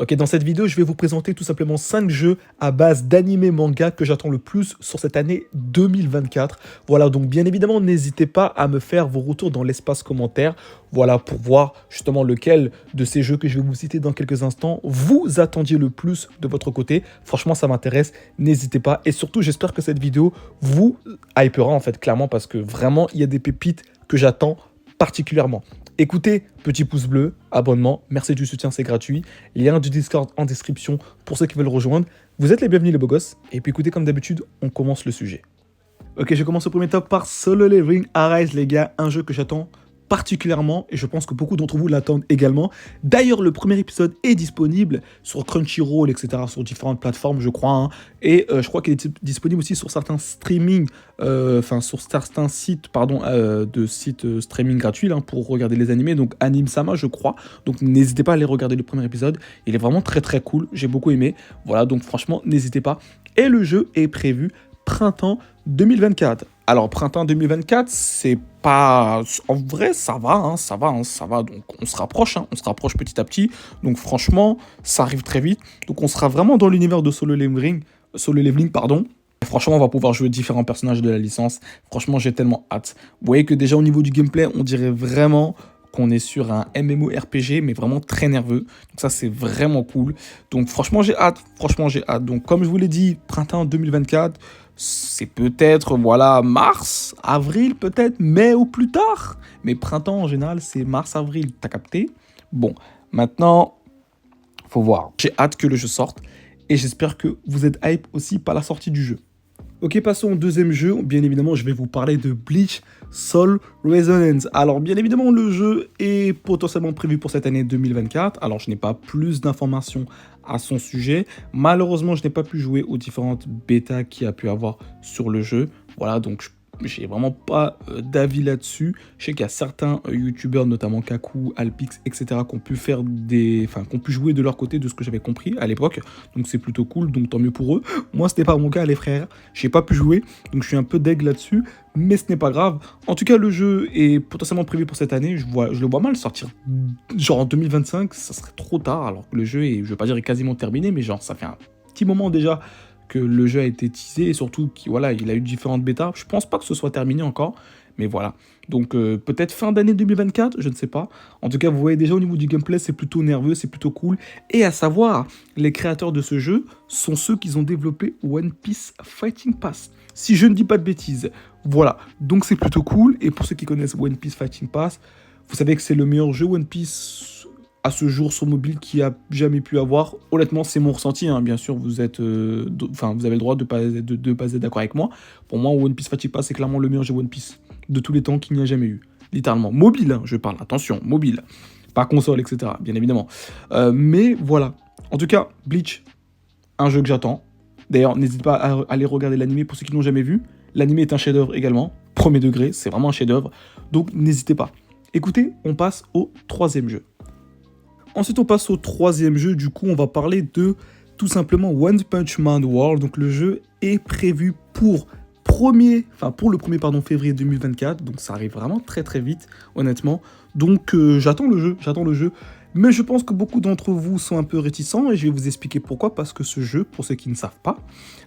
Ok, dans cette vidéo, je vais vous présenter tout simplement 5 jeux à base d'anime manga que j'attends le plus sur cette année 2024. Voilà, donc bien évidemment, n'hésitez pas à me faire vos retours dans l'espace commentaire. Voilà, pour voir justement lequel de ces jeux que je vais vous citer dans quelques instants vous attendiez le plus de votre côté. Franchement, ça m'intéresse, n'hésitez pas. Et surtout, j'espère que cette vidéo vous hypera en fait, clairement, parce que vraiment, il y a des pépites que j'attends particulièrement. Écoutez, petit pouce bleu, abonnement, merci du soutien, c'est gratuit. Lien du Discord en description pour ceux qui veulent rejoindre. Vous êtes les bienvenus les beaux gosses. Et puis écoutez, comme d'habitude, on commence le sujet. Ok, je commence au premier top par Solo Leveling Arise, les gars. Un jeu que j'attends particulièrement et je pense que beaucoup d'entre vous l'attendent également. D'ailleurs, le premier épisode est disponible sur Crunchyroll, etc., sur différentes plateformes, je crois. Et je crois qu'il est disponible aussi sur certains streaming, sur certains sites, de sites streaming gratuits pour regarder les animés. Donc Anime-sama, je crois. Donc n'hésitez pas à aller regarder le premier épisode. Il est vraiment très très cool. J'ai beaucoup aimé. Voilà, donc franchement, n'hésitez pas. Et le jeu est prévu printemps 2024. Alors, printemps 2024, c'est pas... En vrai, ça va, ça va. Donc, on se rapproche petit à petit. Donc, franchement, ça arrive très vite. Donc, on sera vraiment dans l'univers de Solo Leveling, pardon. Franchement, on va pouvoir jouer différents personnages de la licence. Franchement, j'ai tellement hâte. Vous voyez que déjà, au niveau du gameplay, on dirait vraiment qu'on est sur un MMORPG, mais vraiment très nerveux. Donc ça, c'est vraiment cool. Donc franchement, j'ai hâte. Donc comme je vous l'ai dit, printemps 2024, c'est peut-être, voilà, mars, avril peut-être, mai ou plus tard. Mais printemps, en général, c'est mars, avril. T'as capté? Bon, maintenant, faut voir. J'ai hâte que le jeu sorte. Et j'espère que vous êtes hype aussi par la sortie du jeu. Ok, passons au deuxième jeu. Bien évidemment, je vais vous parler de Bleach Soul Resonance. Alors, bien évidemment, le jeu est potentiellement prévu pour cette année 2024. Alors, je n'ai pas plus d'informations à son sujet. Malheureusement, je n'ai pas pu jouer aux différentes bêtas qu'il y a pu avoir sur le jeu. Voilà, donc j'ai vraiment pas d'avis là-dessus. Je sais qu'il y a certains youtubeurs, notamment Kaku, Alpix, etc., qui ont pu jouer de leur côté, de ce que j'avais compris à l'époque. Donc c'est plutôt cool, donc tant mieux pour eux. Moi, c'était pas mon cas, les frères. J'ai pas pu jouer, donc je suis un peu deg là-dessus, mais ce n'est pas grave. En tout cas, le jeu est potentiellement prévu pour cette année. Je le vois mal sortir genre en 2025, ça serait trop tard, alors que le jeu est, je vais pas dire est quasiment terminé, mais genre ça fait un petit moment déjà que le jeu a été teasé et surtout qu'il a eu différentes bêtas. Je pense pas que ce soit terminé encore, mais voilà. Donc peut-être fin d'année 2024, je ne sais pas. En tout cas, vous voyez déjà au niveau du gameplay, c'est plutôt nerveux, c'est plutôt cool. Et à savoir, les créateurs de ce jeu sont ceux qui ont développé One Piece Fighting Pass. Si je ne dis pas de bêtises. Voilà, donc c'est plutôt cool. Et pour ceux qui connaissent One Piece Fighting Pass, vous savez que c'est le meilleur jeu One Piece à ce jour sur mobile qui a jamais pu avoir. Honnêtement, c'est mon ressenti, bien sûr, vous avez le droit de pas être d'accord avec moi. Pour moi, One Piece Fighting Pass, c'est clairement le meilleur jeu One Piece de tous les temps qu'il n'y a jamais eu. Littéralement. Mobile, je parle, attention, mobile. Pas console, etc., bien évidemment. Mais voilà. En tout cas, Bleach, un jeu que j'attends. D'ailleurs, n'hésitez pas à aller regarder l'anime pour ceux qui n'ont jamais vu. L'anime est un chef-d'œuvre également. Premier degré, c'est vraiment un chef-d'œuvre. Donc, n'hésitez pas. Écoutez, on passe au troisième jeu. Ensuite, on passe au troisième jeu. Du coup, on va parler de tout simplement One Punch Man World. Donc, le jeu est prévu pour le 1er février 2024. Donc, ça arrive vraiment très très vite, honnêtement. Donc, j'attends le jeu. Mais je pense que beaucoup d'entre vous sont un peu réticents et je vais vous expliquer pourquoi. Parce que ce jeu, pour ceux qui ne savent pas,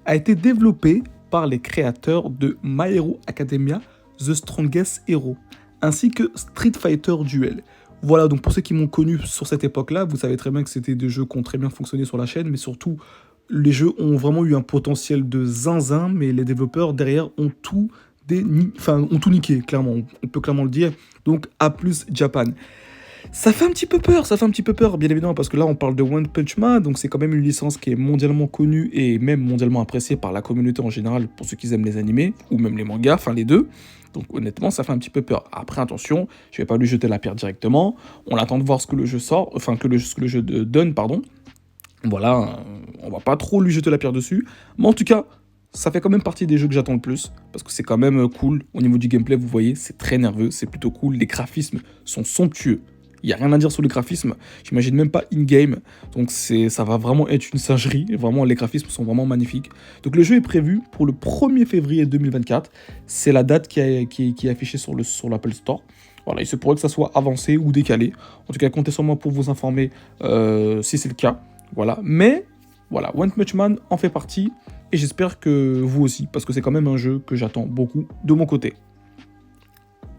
a été développé par les créateurs de My Hero Academia, The Strongest Hero, ainsi que Street Fighter Duel. Voilà, donc pour ceux qui m'ont connu sur cette époque-là, vous savez très bien que c'était des jeux qui ont très bien fonctionné sur la chaîne, mais surtout, les jeux ont vraiment eu un potentiel de zinzin, mais les développeurs derrière ont tout niqué, clairement, on peut clairement le dire. Donc, A+, Japan. Ça fait un petit peu peur, bien évidemment, parce que là, on parle de One Punch Man, donc c'est quand même une licence qui est mondialement connue et même mondialement appréciée par la communauté en général, pour ceux qui aiment les animés, ou même les mangas, les deux. Donc honnêtement, ça fait un petit peu peur. Après, attention, je vais pas lui jeter la pierre directement. On attend de voir ce que le jeu donne, pardon. Voilà, on va pas trop lui jeter la pierre dessus. Mais en tout cas, ça fait quand même partie des jeux que j'attends le plus. Parce que c'est quand même cool. Au niveau du gameplay, vous voyez, c'est très nerveux, c'est plutôt cool. Les graphismes sont somptueux. Il n'y a rien à dire sur le graphisme, j'imagine même pas in-game, donc ça va vraiment être une singerie, vraiment les graphismes sont vraiment magnifiques. Donc le jeu est prévu pour le 1er février 2024, c'est la date qui est affichée sur l'Apple Store. Voilà, il se pourrait que ça soit avancé ou décalé, en tout cas comptez sur moi pour vous informer si c'est le cas. Voilà, mais voilà, One Punch Man en fait partie, et j'espère que vous aussi, parce que c'est quand même un jeu que j'attends beaucoup de mon côté.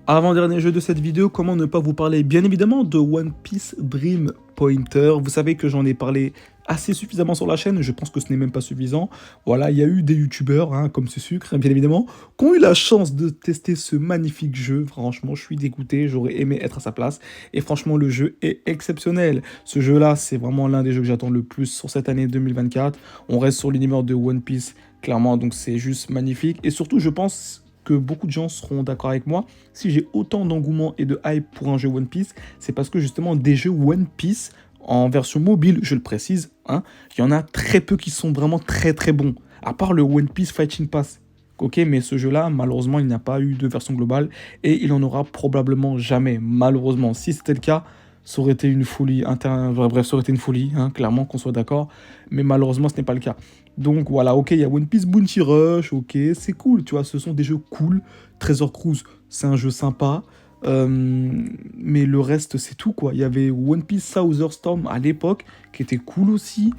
Avant-dernier jeu de cette vidéo, comment ne pas vous parler bien évidemment de One Piece Dream Pointer. Vous savez que j'en ai parlé assez suffisamment sur la chaîne, je pense que ce n'est même pas suffisant. Voilà, il y a eu des youtubeurs, hein, comme ce sucre, bien évidemment, qui ont eu la chance de tester ce magnifique jeu. Franchement, je suis dégoûté, j'aurais aimé être à sa place. Et franchement, le jeu est exceptionnel. Ce jeu-là, c'est vraiment l'un des jeux que j'attends le plus sur cette année 2024. On reste sur l'univers de One Piece, clairement, donc c'est juste magnifique. Et surtout, je pense que beaucoup de gens seront d'accord avec moi. Si j'ai autant d'engouement et de hype pour un jeu One Piece, c'est parce que justement des jeux One Piece en version mobile, je le précise, hein, il y en a très peu qui sont vraiment très très bons. À part le One Piece Fighting Pass. Ok, mais ce jeu-là, malheureusement, il n'a pas eu de version globale et il en aura probablement jamais. Malheureusement, si c'était le cas, ça aurait été une folie. Bref, ça aurait été une folie, hein, clairement, qu'on soit d'accord. Mais malheureusement, ce n'est pas le cas. Donc voilà, ok, il y a One Piece Bounty Rush, ok, c'est cool, tu vois, ce sont des jeux cool. Treasure Cruise, c'est un jeu sympa. Mais le reste, c'est tout, quoi. Il y avait One Piece Southern Storm à l'époque, qui était cool aussi.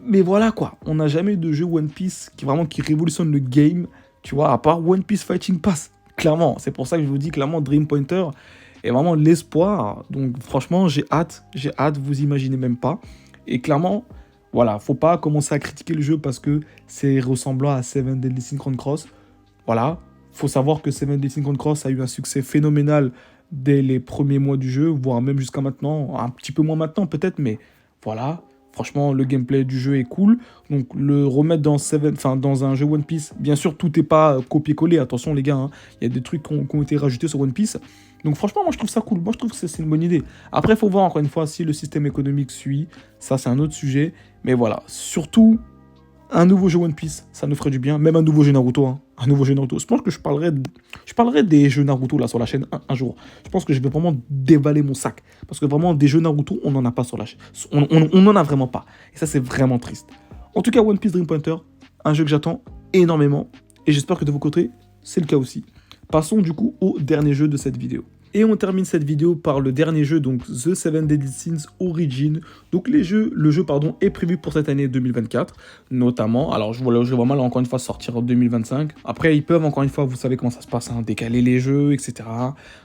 Mais voilà, quoi. On n'a jamais eu de jeu One Piece qui révolutionne le game, tu vois, à part One Piece Fighting Pass. Clairement, c'est pour ça que je vous dis clairement Dream Pointer est vraiment l'espoir. Donc franchement, j'ai hâte, vous imaginez même pas. Et clairement, voilà, faut pas commencer à critiquer le jeu parce que c'est ressemblant à Seven Deadly Synchron Cross. Voilà, faut savoir que Seven Deadly Synchron Cross a eu un succès phénoménal dès les premiers mois du jeu, voire même jusqu'à maintenant, un petit peu moins maintenant peut-être, mais voilà. Franchement, le gameplay du jeu est cool. Donc, le remettre dans un jeu One Piece, bien sûr, tout n'est pas copié-collé. Attention, les gars, hein, il y a des trucs qui ont été rajoutés sur One Piece. Donc, franchement, moi, je trouve ça cool. Moi, je trouve que c'est une bonne idée. Après, il faut voir, encore une fois, si le système économique suit. Ça, c'est un autre sujet. Mais voilà, surtout, un nouveau jeu One Piece, ça nous ferait du bien. Même un nouveau jeu Naruto, hein. Un nouveau jeu Naruto. Je pense que je parlerai des jeux Naruto là sur la chaîne un jour. Je pense que je vais vraiment dévaler mon sac. Parce que vraiment, des jeux Naruto, on n'en a pas sur la chaîne. On n'en a vraiment pas. Et ça, c'est vraiment triste. En tout cas, One Piece Dream Pointer, un jeu que j'attends énormément. Et j'espère que de vos côtés, c'est le cas aussi. Passons du coup au dernier jeu de cette vidéo. Et on termine cette vidéo par le dernier jeu, donc The Seven Deadly Sins Origin. Donc le jeu est prévu pour cette année 2024, notamment. Alors je vois mal encore une fois sortir en 2025. Après ils peuvent encore une fois, vous savez comment ça se passe, hein, décaler les jeux, etc.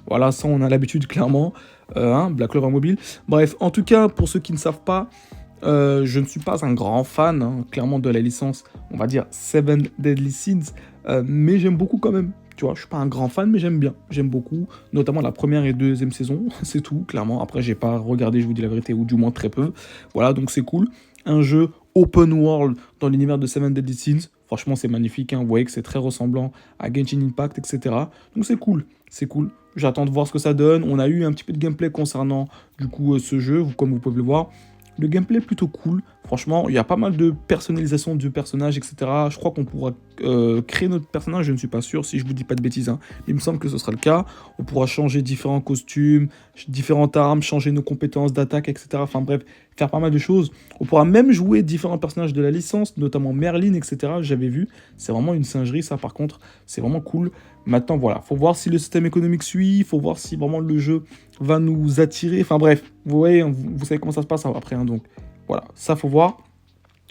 Voilà, ça on a l'habitude clairement. Black Clover Mobile. Bref, en tout cas pour ceux qui ne savent pas, je ne suis pas un grand fan, hein, clairement, de la licence, on va dire Seven Deadly Sins, mais j'aime beaucoup quand même. Tu vois, je suis pas un grand fan, mais j'aime bien. J'aime beaucoup, notamment la première et deuxième saison, c'est tout, clairement. Après, j'ai pas regardé, je vous dis la vérité, ou du moins très peu. Voilà, donc c'est cool. Un jeu open world dans l'univers de Seven Deadly Sins. Franchement, c'est magnifique, hein. Vous voyez que c'est très ressemblant à Genshin Impact, etc. Donc c'est cool, c'est cool. J'attends de voir ce que ça donne. On a eu un petit peu de gameplay concernant, du coup, ce jeu, comme vous pouvez le voir. Le gameplay est plutôt cool. Franchement, il y a pas mal de personnalisation du personnage, etc. Je crois qu'on pourra créer notre personnage, je ne suis pas sûr, si je vous dis pas de bêtises, hein. Il me semble que ce sera le cas. On pourra changer différents costumes, différentes armes, changer nos compétences d'attaque, etc. Enfin bref, faire pas mal de choses. On pourra même jouer différents personnages de la licence, notamment Merlin, etc. J'avais vu. C'est vraiment une singerie, ça, par contre. C'est vraiment cool. Maintenant, voilà. Faut voir si le système économique suit. Faut voir si vraiment le jeu va nous attirer. Enfin bref, vous voyez, vous savez comment ça se passe après, hein, donc voilà, ça faut voir.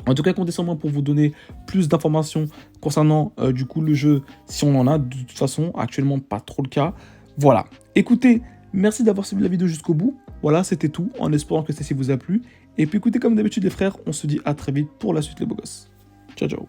En tout cas, comptez sur moi pour vous donner plus d'informations concernant du coup le jeu, si on en a. De toute façon, actuellement, pas trop le cas. Voilà. Écoutez, merci d'avoir suivi la vidéo jusqu'au bout. Voilà, c'était tout, en espérant que celle-ci vous a plu. Et puis écoutez, comme d'habitude les frères, on se dit à très vite pour la suite les beaux gosses. Ciao, ciao.